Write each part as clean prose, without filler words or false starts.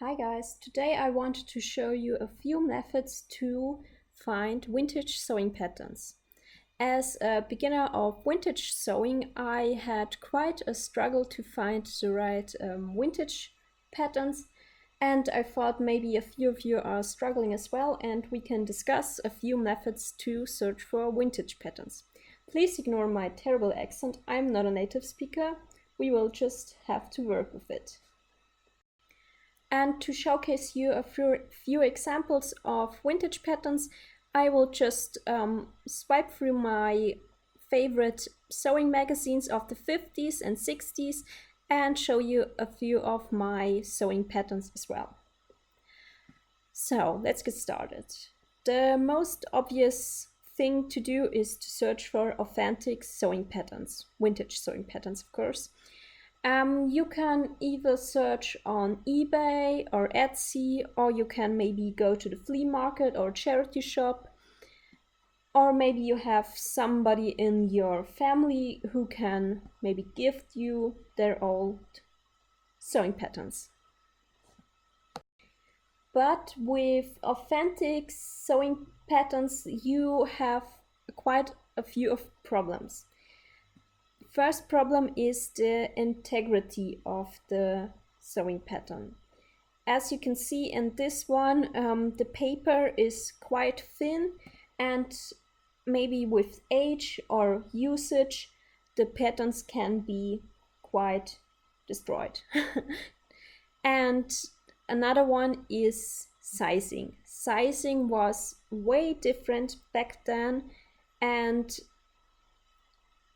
Hi guys, today I wanted to show you a few methods to find vintage sewing patterns. As a beginner of vintage sewing, I had quite a struggle to find the right vintage patterns, and I thought maybe a few of you are struggling as well, and we can discuss a few methods to search for vintage patterns. Please ignore my terrible accent, I'm not a native speaker, we will just have to work with it. And to showcase you a few examples of vintage patterns, I will just swipe through my favorite sewing magazines of the 50s and 60s and show you a few of my sewing patterns as well. So let's get started. The most obvious thing to do is to search for authentic sewing patterns, vintage sewing patterns, of course. You can either search on eBay or Etsy, or you can maybe go to the flea market or charity shop, or maybe you have somebody in your family who can maybe gift you their old sewing patterns. But with authentic sewing patterns, you have quite a few of problems. First problem is the integrity of the sewing pattern. As you can see in this one, the paper is quite thin, and maybe with age or usage, the patterns can be quite destroyed. And another one is sizing. Sizing was way different back then, and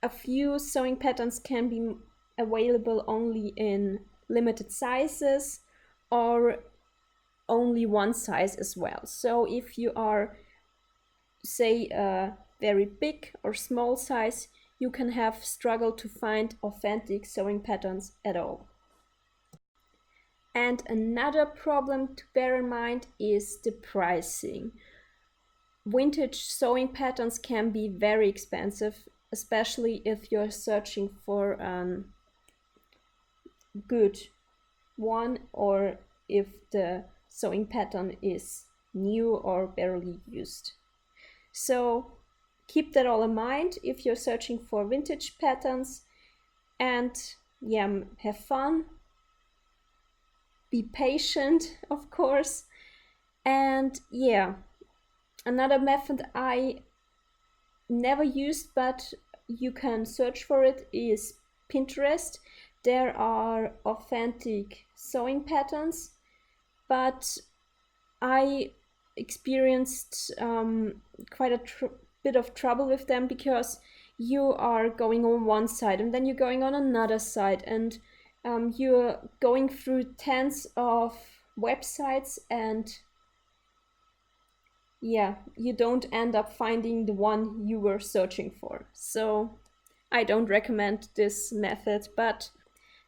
a few sewing patterns can be available only in limited sizes or only one size as well. So if you are, say, a very big or small size, you can have struggled to find authentic sewing patterns at all. And another problem to bear in mind is the pricing. Vintage sewing patterns can be very expensive, especially if you're searching for a good one, or if the sewing pattern is new or barely used. So keep that all in mind if you're searching for vintage patterns, and yeah, have fun. Be patient, of course. And yeah, another method I never used, but you can search for it, is Pinterest. There are authentic sewing patterns, but I experienced quite a bit of trouble with them, because you are going on one side and then you're going on another side, and you're going through tens of websites, and yeah, you don't end up finding the one you were searching for. So I don't recommend this method, but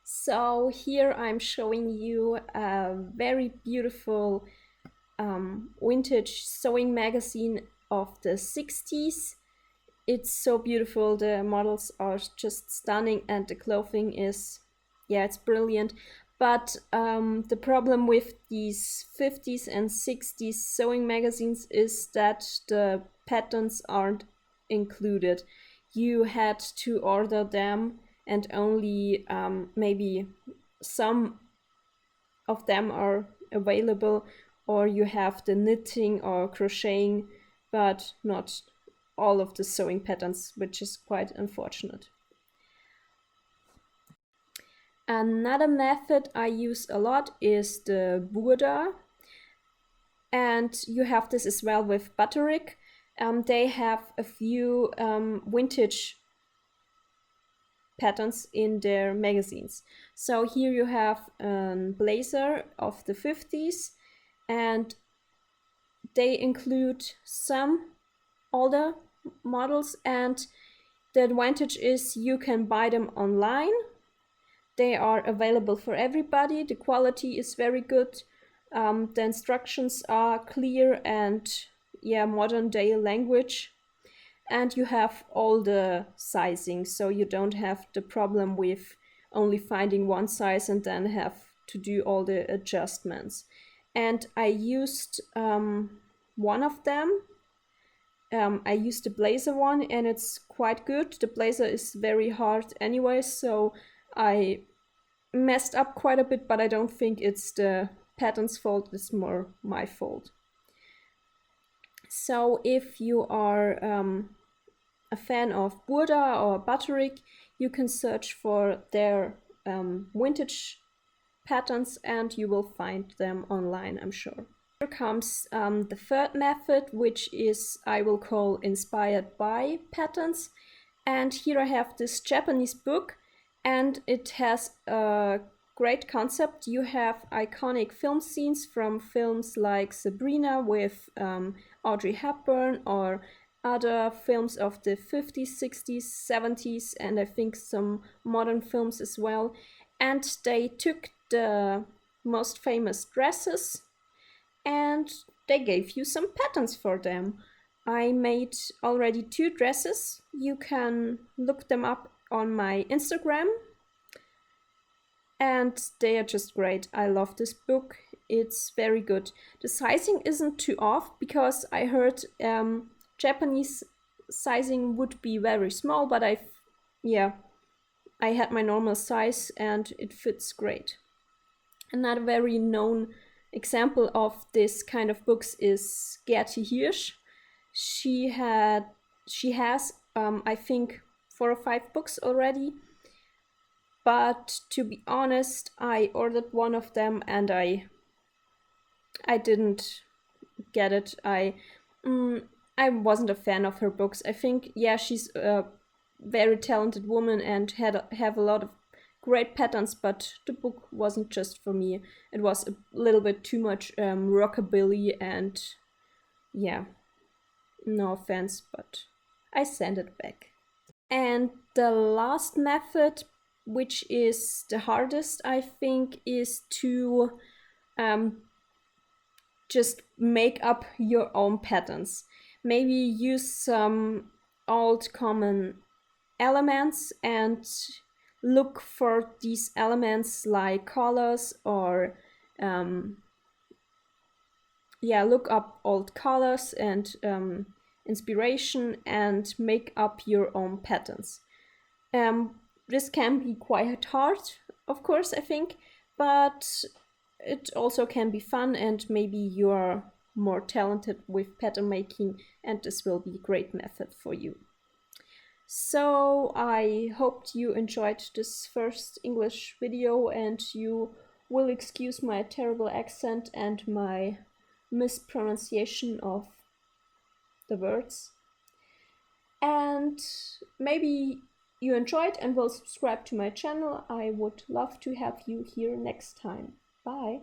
so here I'm showing you a very beautiful vintage sewing magazine of the 60s. It's so beautiful, the models are just stunning, and the clothing is, yeah, it's brilliant. But the problem with these 50s and 60s sewing magazines is that the patterns aren't included. You had to order them, and only maybe some of them are available, or you have the knitting or crocheting, but not all of the sewing patterns, which is quite unfortunate. Another method I use a lot is the Burda, and you have this as well with Butterick. They have a few vintage patterns in their magazines. So here you have a blazer of the 50s, and they include some older models, and the advantage is you can buy them online. They are available for everybody. The quality is very good. The instructions are clear and, yeah, modern day language. And you have all the sizing, so you don't have the problem with only finding one size and then have to do all the adjustments. And I used one of them. I used the Blazer one, and it's quite good. The Blazer is very hard anyway, so I messed up quite a bit, but I don't think it's the pattern's fault, it's more my fault. So if you are a fan of Burda or Butterick, you can search for their vintage patterns and you will find them online, I'm sure. Here comes the third method, which is, I will call, inspired by patterns. And here I have this Japanese book, and it has a great concept. You have iconic film scenes from films like Sabrina with Audrey Hepburn, or other films of the 50s, 60s, 70s, and I think some modern films as well. And they took the most famous dresses and they gave you some patterns for them. I made already 2 dresses. You can look them up on my Instagram. And they are just great. I love this book. It's very good. The sizing isn't too off because I heard Japanese sizing would be very small, but I had my normal size and it fits great. Another very known example of this kind of books is Gertie Hirsch. She has I think 4 or 5 books already, but to be honest, I ordered one of them and I didn't get it. I wasn't a fan of her books. I think, yeah, she's a very talented woman and have a lot of great patterns, but the book wasn't just for me. It was a little bit too much rockabilly, and yeah, no offense, but I sent it back. And the last method, which is the hardest, I think, is to just make up your own patterns. Maybe use some old common elements and look for these elements like colors, or look up old colors and inspiration and make up your own patterns. This can be quite hard, of course, I think, but it also can be fun, and maybe you're more talented with pattern making and this will be a great method for you. So I hoped you enjoyed this first English video and you will excuse my terrible accent and my mispronunciation of the words. And maybe you enjoyed and will subscribe to my channel. I would love to have you here next time. Bye!